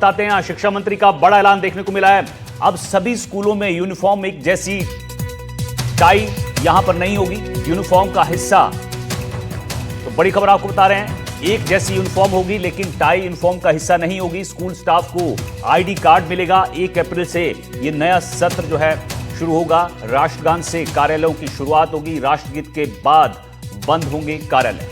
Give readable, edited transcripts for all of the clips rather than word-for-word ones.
बताते हैं। शिक्षा मंत्री का बड़ा ऐलान देखने को मिला है। अब सभी स्कूलों में यूनिफॉर्म एक जैसी, टाई यहां पर नहीं होगी यूनिफॉर्म का हिस्सा। तो बड़ी खबर आपको बता रहे हैं, एक जैसी यूनिफॉर्म होगी लेकिन टाई यूनिफॉर्म का हिस्सा नहीं होगी। स्कूल स्टाफ को आईडी कार्ड मिलेगा। 1 अप्रैल से ये नया सत्र जो है शुरू होगा। राष्ट्रगान से कार्यालयों की शुरुआत होगी। राष्ट्रगीत के बाद बंद होंगे कार्यालय।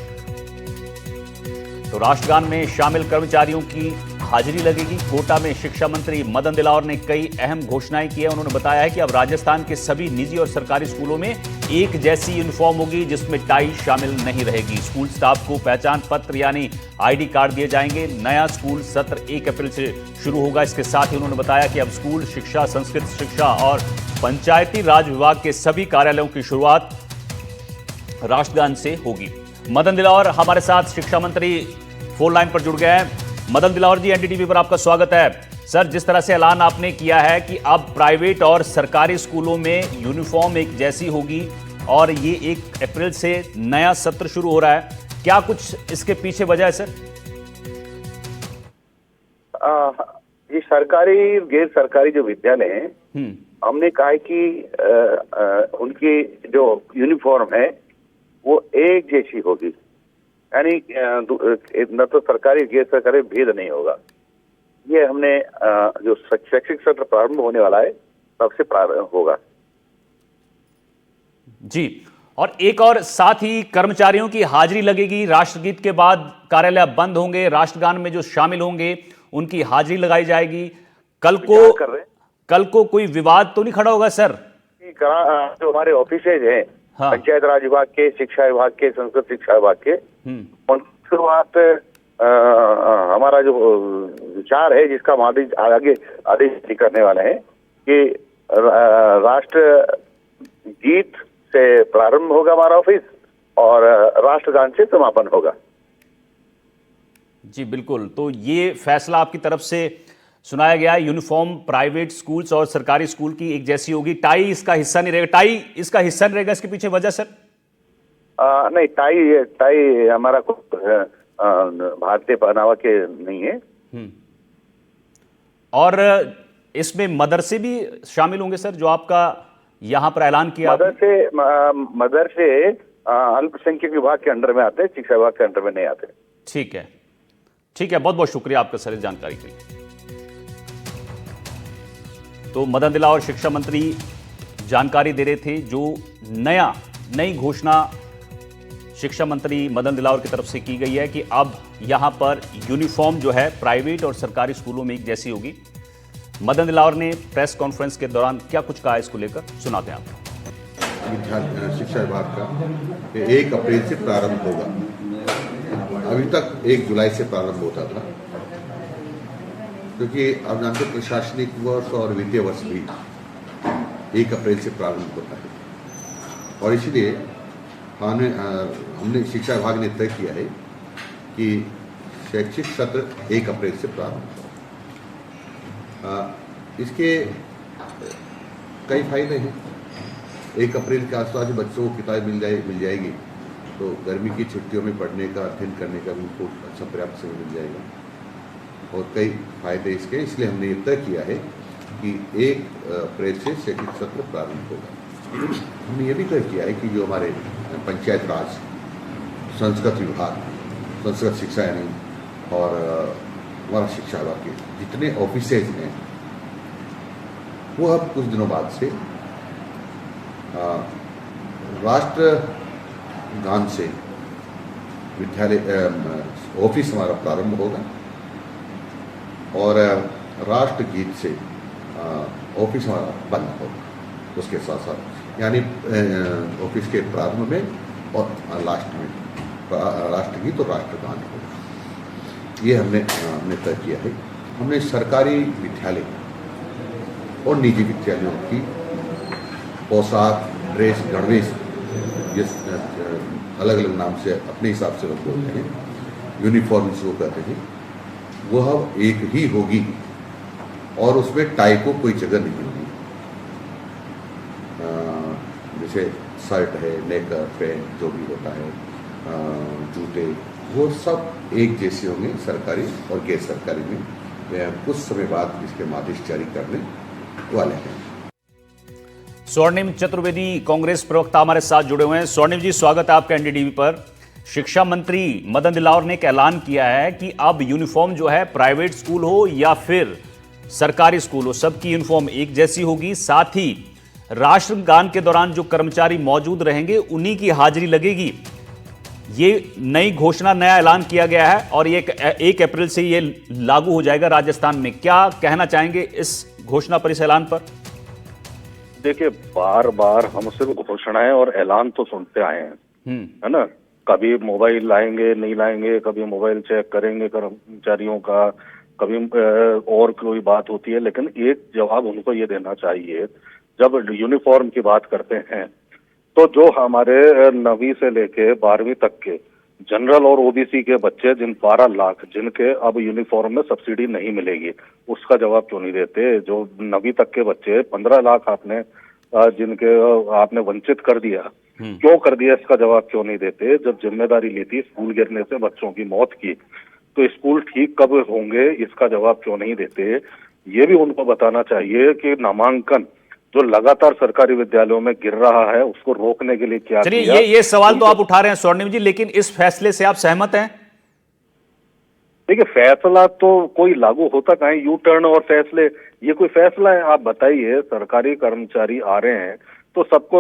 तो राष्ट्रगान में शामिल कर्मचारियों की हाजिरी लगेगी। कोटा में शिक्षा मंत्री मदन दिलावर ने कई अहम घोषणाएं की है। उन्होंने बताया है कि अब राजस्थान के सभी निजी और सरकारी स्कूलों में एक जैसी यूनिफॉर्म होगी जिसमें टाई शामिल नहीं रहेगी। स्कूल स्टाफ को पहचान पत्र यानी आईडी कार्ड दिए जाएंगे। नया स्कूल सत्र 1 अप्रैल से शुरू होगा। इसके साथ ही उन्होंने बताया कि अब स्कूल शिक्षा, संस्कृत शिक्षा और पंचायती राज विभाग के सभी कार्यालयों की शुरुआत राष्ट्रगान से होगी। मदन दिलावर हमारे साथ शिक्षा मंत्री फोन लाइन पर जुड़ गए हैं। मदन दिलावर जी, एनडीटीवी पर आपका स्वागत है। सर, जिस तरह से ऐलान आपने किया है कि अब प्राइवेट और सरकारी स्कूलों में यूनिफॉर्म एक जैसी होगी और ये 1 अप्रैल से नया सत्र शुरू हो रहा है, क्या कुछ इसके पीछे वजह है सर? ये सरकारी गैर सरकारी जो विद्यालय हैं, हमने कहा है कि उनकी जो यूनिफॉर्म है वो एक जैसी होगी, यानी न तो सरकारी गैर सरकारी भेद नहीं होगा। ये हमने जो शैक्षिक सत्र प्रारंभ होने वाला है तब से प्रारंभ होगा जी। और एक और साथ ही कर्मचारियों की हाजिरी लगेगी। राष्ट्रगीत के बाद कार्यालय बंद होंगे। राष्ट्रगान में जो शामिल होंगे उनकी हाजिरी लगाई जाएगी। कल को कोई विवाद तो नहीं खड़ा होगा सर? जो हमारे ऑफिसेज हैं, हाँ, पंचायत राज विभाग के, शिक्षा विभाग के, संस्कृत शिक्षा विभाग के, उनकी शुरुआत हमारा जो विचार है, जिसका हम आगे आदेश करने वाले हैं कि राष्ट्र गीत से प्रारंभ होगा हमारा ऑफिस और राष्ट्रगान से समापन होगा। जी बिल्कुल। तो ये फैसला आपकी तरफ से सुनाया गया। यूनिफॉर्म प्राइवेट स्कूल्स और सरकारी स्कूल की एक जैसी होगी। टाई इसका हिस्सा नहीं रहेगा। टाई इसका हिस्सा नहीं रहेगा, इसके पीछे वजह सर? नहीं, टाई हमारा भारतीय पहनावा के नहीं है। और इसमें मदरसे भी शामिल होंगे सर, जो आपका यहाँ पर ऐलान किया? मदरसे अल्पसंख्यक विभाग के अंडर में आते हैं, शिक्षा विभाग के अंडर में नहीं आते। ठीक है, ठीक है। बहुत बहुत शुक्रिया आपका सर इस जानकारी के लिए। तो मदन दिलावर शिक्षा मंत्री जानकारी दे रहे थे। जो नई घोषणा शिक्षा मंत्री मदन दिलावर की तरफ से की गई है कि अब यहां पर यूनिफॉर्म जो है प्राइवेट और सरकारी स्कूलों में एक जैसी होगी। मदन दिलावर ने प्रेस कॉन्फ्रेंस के दौरान क्या कुछ कहा, इसको लेकर सुनाते हैं आपको। शिक्षा विभाग का 1 अप्रैल से प्रारंभ होगा। अभी तक 1 जुलाई से प्रारंभ होता था, क्योंकि अब जानते प्रशासनिक वर्ष और वित्तीय वर्ष भी 1 अप्रैल से प्रारंभ होता है। और इसलिए हमने शिक्षा विभाग ने तय किया है कि शैक्षिक सत्र 1 अप्रैल से प्रारंभ होगा। इसके कई फायदे हैं। 1 अप्रैल के आसपास बच्चों को किताबें मिल जाएगी, तो गर्मी की छुट्टियों में पढ़ने का, अध्ययन करने का भी उनको अच्छा पर्याप्त समय मिल जाएगा और कई फायदे इसके। इसलिए हमने ये तय किया है कि 1 अप्रैल से शैक्षिक सत्र प्रारंभ होगा। हमने ये भी तय किया है कि जो हमारे पंचायत राज, संस्कृत विभाग, संस्कृत शिक्षा यानी और हमारा शिक्षा विभाग के जितने ऑफिसेज हैं, वो अब कुछ दिनों बाद से राष्ट्रगान से विद्यालय ऑफिस हमारा प्रारंभ होगा और राष्ट्रगीत से ऑफिस हमारा बंद होगा। उसके साथ साथ यानी ऑफिस के प्रारंभ में और लास्ट में राष्ट्रगीत और राष्ट्रगान होगा। ये हमने तय किया है। हमने सरकारी विद्यालय और निजी विद्यालयों की पोशाक, ड्रेस, गणवेश, ये अलग अलग नाम से अपने हिसाब से लोग बोलते हैं, यूनिफॉर्म जो कहते हैं, वह एक ही होगी और उसमें टाई को कोई जगह नहीं होगी। जैसे शर्ट है, नेकर, पैंट जो भी होता है, जूते, वो सब एक जैसे होंगे सरकारी और गैर सरकारी में। कुछ समय बाद इसके आदेश जारी करने वाले हैं। स्वर्णिम चतुर्वेदी कांग्रेस प्रवक्ता हमारे साथ जुड़े हुए हैं। स्वर्णिम जी, स्वागत है आपका एनडीटीवी पर। शिक्षा मंत्री मदन दिलावर ने एक ऐलान किया है कि अब यूनिफॉर्म जो है प्राइवेट स्कूल हो या फिर सरकारी स्कूल हो, सबकी यूनिफॉर्म एक जैसी होगी। साथ ही राष्ट्रगान के दौरान जो कर्मचारी मौजूद रहेंगे उन्हीं की हाजिरी लगेगी। ये नई घोषणा, नया ऐलान किया गया है और ये 1 अप्रैल से ये लागू हो जाएगा राजस्थान में। क्या कहना चाहेंगे इस घोषणा पर, इस ऐलान पर? देखिए, बार बार हम सिर्फ घोषणाएं और ऐलान तो सुनते आए हैं, है ना। कभी मोबाइल लाएंगे, नहीं लाएंगे, कभी मोबाइल चेक करेंगे कर्मचारियों का, कभी और कोई बात होती है। लेकिन एक जवाब उनको ये देना चाहिए, जब यूनिफॉर्म की बात करते हैं तो जो हमारे 9वीं से लेके 12वीं तक के जनरल और ओबीसी के बच्चे, जिन 12 लाख जिनके अब यूनिफॉर्म में सब्सिडी नहीं मिलेगी, उसका जवाब क्यों नहीं देते? जो 9वीं तक के बच्चे 15 लाख आपने जिनके आपने वंचित कर दिया, क्यों कर दिया, इसका जवाब क्यों नहीं देते? जब जिम्मेदारी ली थी स्कूल गिरने से बच्चों की मौत की, तो स्कूल ठीक कब होंगे, इसका जवाब क्यों नहीं देते? ये भी उनको बताना चाहिए कि नामांकन जो लगातार सरकारी विद्यालयों में गिर रहा है, उसको रोकने के लिए क्या चलिए, किया? ये सवाल तो आप उठा रहे हैं स्वर्णिम जी, लेकिन इस फैसले से आप सहमत हैं? देखिए, फैसला तो कोई लागू होता कहाँ है? यू टर्न और फैसले, ये कोई फैसला है? आप बताइए, सरकारी कर्मचारी आ रहे हैं तो सबको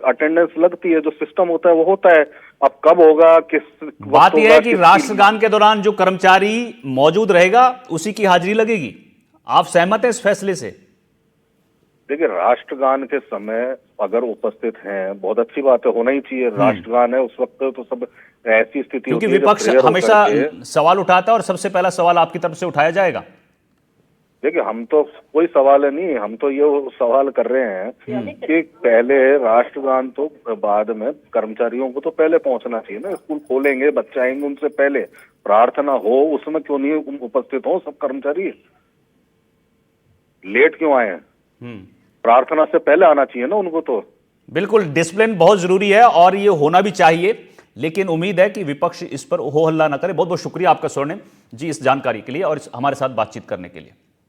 अटेंडेंस लगती है, जो सिस्टम होता है वो होता है। अब कब होगा, किस बात यह है कि राष्ट्रगान के दौरान जो कर्मचारी मौजूद रहेगा उसी की हाजिरी लगेगी। आप सहमत हैं इस फैसले से? देखिए, राष्ट्रगान के समय अगर उपस्थित हैं, बहुत अच्छी बात है, होना ही चाहिए। राष्ट्रगान है उस वक्त तो सब ऐसी स्थिति, क्योंकि विपक्ष हमेशा सवाल उठाता है और सबसे पहला सवाल आपकी तरफ से उठाया जाएगा। देखिए, हम तो कोई सवाल नहीं, हम तो ये सवाल कर रहे हैं कि पहले राष्ट्रगान तो बाद में, कर्मचारियों को तो पहले पहुंचना चाहिए ना। स्कूल खोलेंगे, बच्चे आएंगे, उनसे पहले प्रार्थना हो, उसमें क्यों नहीं उपस्थित हो सब कर्मचारी? लेट क्यों आए हैं? प्रार्थना से पहले आना चाहिए ना उनको। तो बिल्कुल, डिसिप्लिन बहुत जरूरी है और ये होना भी चाहिए, लेकिन उम्मीद है कि विपक्ष इस पर हो हल्ला न करे। बहुत बहुत शुक्रिया आपका स्वर्णिम जी इस जानकारी के लिए और हमारे साथ बातचीत करने के लिए।